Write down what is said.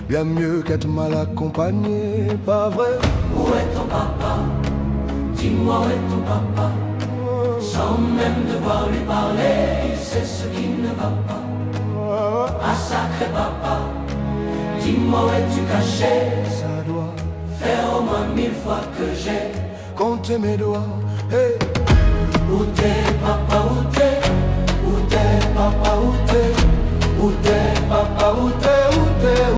bien mieux qu'être mal accompagné, pas vrai? Où est ton papa? Dis-moi où est ton papa? Sans même devoir lui parler, il sait ce qui ne va pas. Ah sacré papa, dis-moi où es-tu caché? Ça doit faire au moins 1000 fois que j'ai compté mes doigts. Hey.